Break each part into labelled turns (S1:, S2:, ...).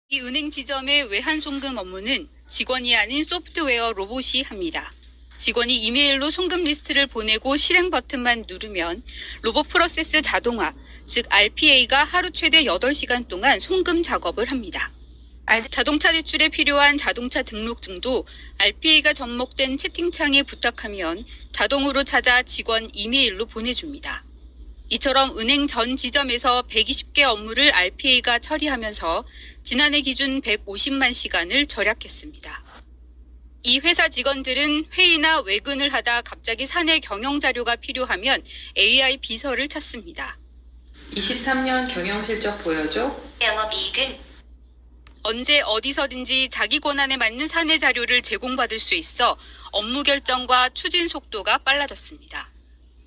S1: 이 은행 지점의 외환 송금 업무는 직원이 아닌 소프트웨어 로봇이 합니다. 직원이 이메일로 송금 리스트를 보내고 실행 버튼만 누르면 로봇 프로세스 자동화, 즉 RPA가 하루 최대 8시간 동안 송금 작업을 합니다. 자동차 대출에 필요한 자동차 등록증도 RPA가 접목된 채팅창에 부탁하면 자동으로 찾아 직원 이메일로 보내줍니다. 이처럼 은행 전 지점에서 120개 업무를 RPA가 처리하면서 지난해 기준 150만 시간을 절약했습니다. 이 회사 직원들은 회의나 외근을 하다 갑자기 사내 경영 자료가 필요하면 AI 비서를 찾습니다.
S2: 23년 경영 실적 보여줘.
S3: 영업이익은
S1: 언제 어디서든지 자기 권한에 맞는 사내 자료를 제공받을 수 있어 업무 결정과 추진 속도가 빨라졌습니다.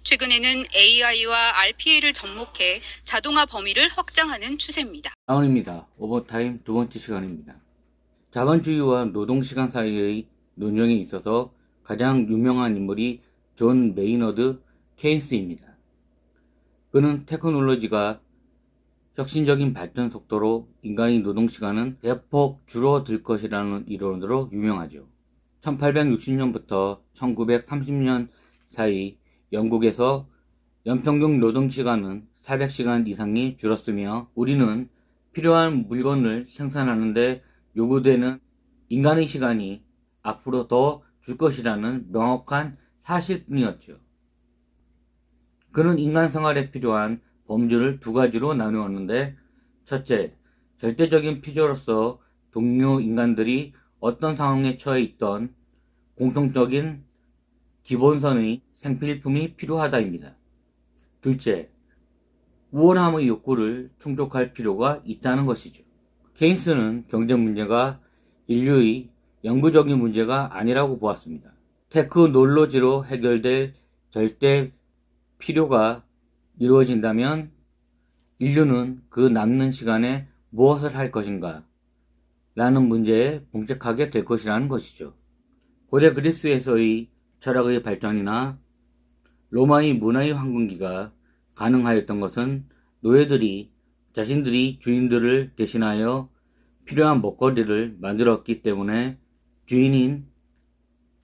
S1: 최근에는 AI와 RPA를 접목해 자동화 범위를 확장하는 추세입니다.
S4: 다운입니다. 오버타임 두 번째 시간입니다. 자본주의와 노동시간 사이의 논쟁에 있어서 가장 유명한 인물이 존 메이너드 케인스입니다. 그는 테크놀로지가 혁신적인 발전 속도로 인간의 노동시간은 대폭 줄어들 것이라는 이론으로 유명하죠. 1860년부터 1930년 사이 영국에서 연평균 노동시간은 400시간 이상이 줄었으며 우리는 필요한 물건을 생산하는데 요구되는 인간의 시간이 앞으로 더 줄 것이라는 명확한 사실뿐이었죠. 그는 인간 생활에 필요한 범주를 두 가지로 나누었는데, 첫째, 절대적인 필요로서 동료 인간들이 어떤 상황에 처해 있던 공통적인 기본선의 생필품이 필요하다입니다. 둘째, 우월함의 욕구를 충족할 필요가 있다는 것이죠. 케인스는 경제 문제가 인류의 영구적인 문제가 아니라고 보았습니다. 테크놀로지로 해결될 절대 필요가 이루어진다면 인류는 그 남는 시간에 무엇을 할 것인가 라는 문제에 봉착하게 될 것이라는 것이죠. 고대 그리스에서의 철학의 발전이나 로마의 문화의 황금기가 가능하였던 것은 노예들이 자신들이 주인들을 대신하여 필요한 먹거리를 만들었기 때문에 주인인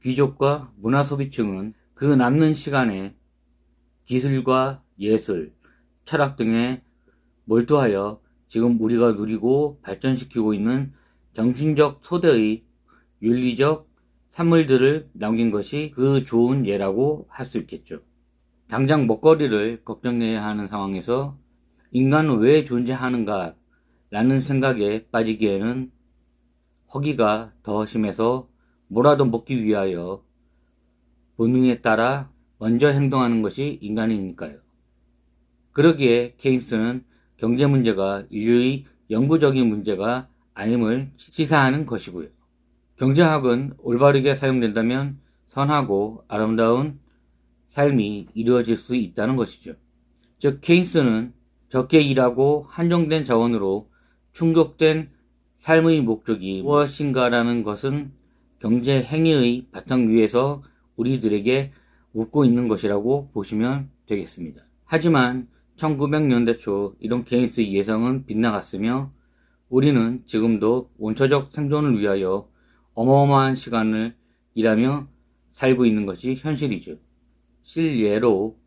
S4: 귀족과 문화소비층은 그 남는 시간에 기술과 예술, 철학 등에 몰두하여 지금 우리가 누리고 발전시키고 있는 정신적 소대의 윤리적 산물들을 남긴 것이 그 좋은 예라고 할 수 있겠죠. 당장 먹거리를 걱정해야 하는 상황에서 인간은 왜 존재하는가 라는 생각에 빠지기에는 허기가 더 심해서 뭐라도 먹기 위하여 본능에 따라 먼저 행동하는 것이 인간이니까요. 그러기에 케인스는 경제 문제가 인류의 영구적인 문제가 아님을 시사하는 것이고요. 경제학은 올바르게 사용된다면 선하고 아름다운 삶이 이루어질 수 있다는 것이죠. 즉 케인스는 적게 일하고 한정된 자원으로 충족된 삶의 목적이 무엇인가라는 것은 경제 행위의 바탕 위에서 우리들에게 묻고 있는 것이라고 보시면 되겠습니다. 하지만 1900년대 초 이런 케인스의 예상은 빗나갔으며 우리는 지금도 원초적 생존을 위하여 어마어마한 시간을 일하며 살고 있는 것이 현실이죠. 실예로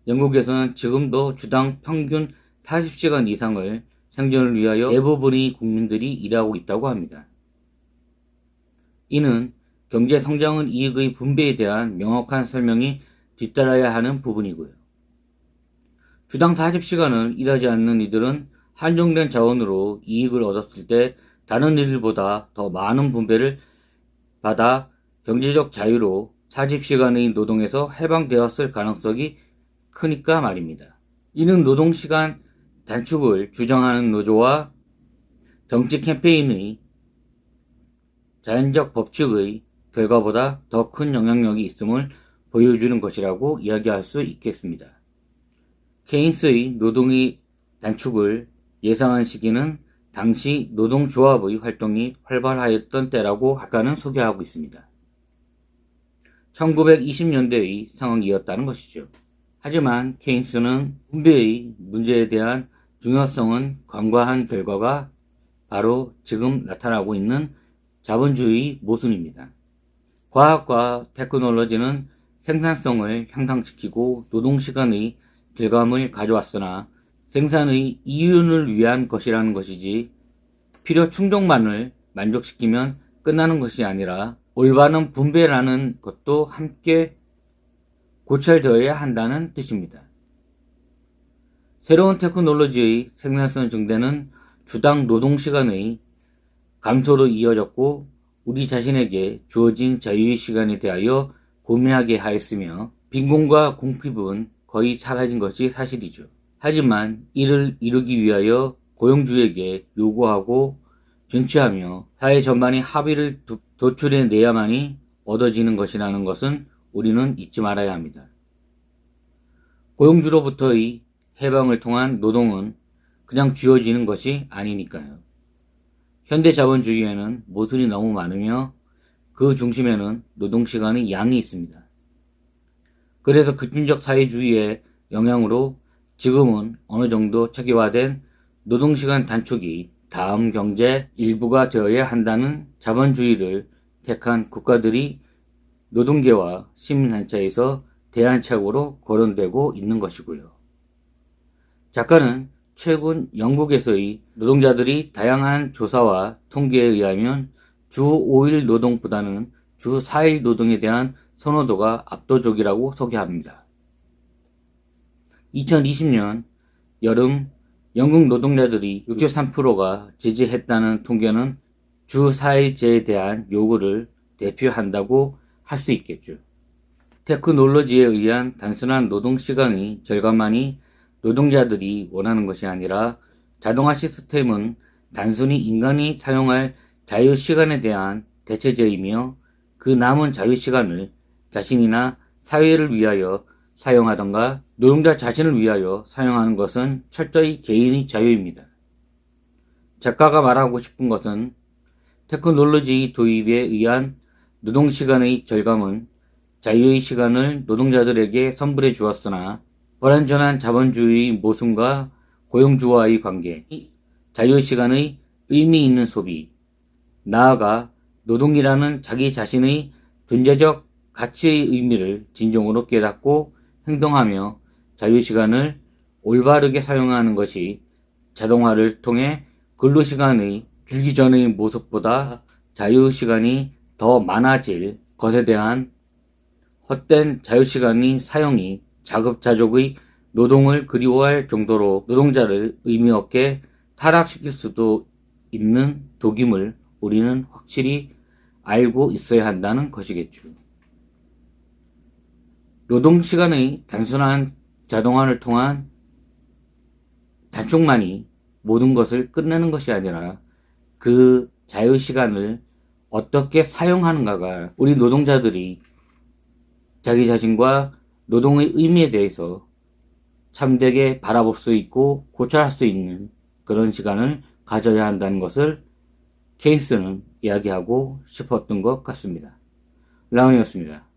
S4: 영국에서는 지금도 주당 평균 40시간 이상을 생존을 위하여 대부분의 국민들이 일하고 있다고 합니다. 이는 경제 성장은 이익의 분배에 대한 명확한 설명이 뒤따라야 하는 부분이고요. 주당 40시간을 일하지 않는 이들은 한정된 자원으로 이익을 얻었을 때 다른 이들보다 더 많은 분배를 받아 경제적 자유로 40시간의 노동에서 해방되었을 가능성이 크니까 말입니다. 이는 노동시간 단축을 주장하는 노조와 정치 캠페인의 자연적 법칙의 결과보다 더 큰 영향력이 있음을 보여주는 것이라고 이야기할 수 있겠습니다. 케인스의 노동의 단축을 예상한 시기는 당시 노동조합의 활동이 활발하였던 때라고 학가는 소개하고 있습니다. 1920년대의 상황이었다는 것이죠. 하지만 케인스는 분배의 문제에 대한 중요성은 간과한 결과가 바로 지금 나타나고 있는 자본주의 모순입니다. 과학과 테크놀로지는 생산성을 향상시키고 노동시간의 질감을 가져왔으나 생산의 이윤을 위한 것이라는 것이지 필요 충족만을 만족시키면 끝나는 것이 아니라 올바른 분배라는 것도 함께 고찰되어야 한다는 뜻입니다. 새로운 테크놀로지의 생산성 증대는 주당 노동시간의 감소로 이어졌고 우리 자신에게 주어진 자유의 시간에 대하여 고민하게 하였으며 빈곤과 공핍은 거의 사라진 것이 사실이죠. 하지만 이를 이루기 위하여 고용주에게 요구하고 쟁취하며 사회 전반이 합의를 도출해내야만이 얻어지는 것이라는 것은 우리는 잊지 말아야 합니다. 고용주로부터의 해방을 통한 노동은 그냥 쥐어지는 것이 아니니까요. 현대 자본주의에는 모순이 너무 많으며 그 중심에는 노동시간의 양이 있습니다. 그래서 급진적 사회주의의 영향으로 지금은 어느 정도 체계화된 노동시간 단축이 다음 경제 일부가 되어야 한다는 자본주의를 택한 국가들이 노동계와 시민단체에서 대안책으로 거론되고 있는 것이고요. 작가는 최근 영국에서의 노동자들이 다양한 조사와 통계에 의하면 주 5일 노동보다는 주 4일 노동에 대한 선호도가 압도적이라고 소개합니다. 2020년 여름 영국 노동자들이 63%가 지지했다는 통계는 주 4일제에 대한 요구를 대표한다고 할 수 있겠죠. 테크놀로지에 의한 단순한 노동시간의 절감만이 노동자들이 원하는 것이 아니라 자동화 시스템은 단순히 인간이 사용할 자유시간에 대한 대체제이며 그 남은 자유시간을 자신이나 사회를 위하여 사용하던가 노동자 자신을 위하여 사용하는 것은 철저히 개인의 자유입니다. 작가가 말하고 싶은 것은 테크놀로지 도입에 의한 노동시간의 절감은 자유의 시간을 노동자들에게 선물해 주었으나 불완전한 자본주의 모순과 고용주와의 관계, 자유시간의 의미 있는 소비, 나아가 노동이라는 자기 자신의 존재적 가치의 의미를 진정으로 깨닫고 행동하며 자유시간을 올바르게 사용하는 것이 자동화를 통해 근로시간의 줄기 전의 모습보다 자유시간이 더 많아질 것에 대한 헛된 자유시간의 사용이 자급자족의 노동을 그리워할 정도로 노동자를 의미 없게 타락시킬 수도 있는 독임을 우리는 확실히 알고 있어야 한다는 것이겠죠. 노동시간의 단순한 자동화를 통한 단축만이 모든 것을 끝내는 것이 아니라 그 자유시간을 어떻게 사용하는가가 우리 노동자들이 자기 자신과 노동의 의미에 대해서 참되게 바라볼 수 있고 고찰할 수 있는 그런 시간을 가져야 한다는 것을 케인스는 이야기하고 싶었던 것 같습니다. 라운이었습니다.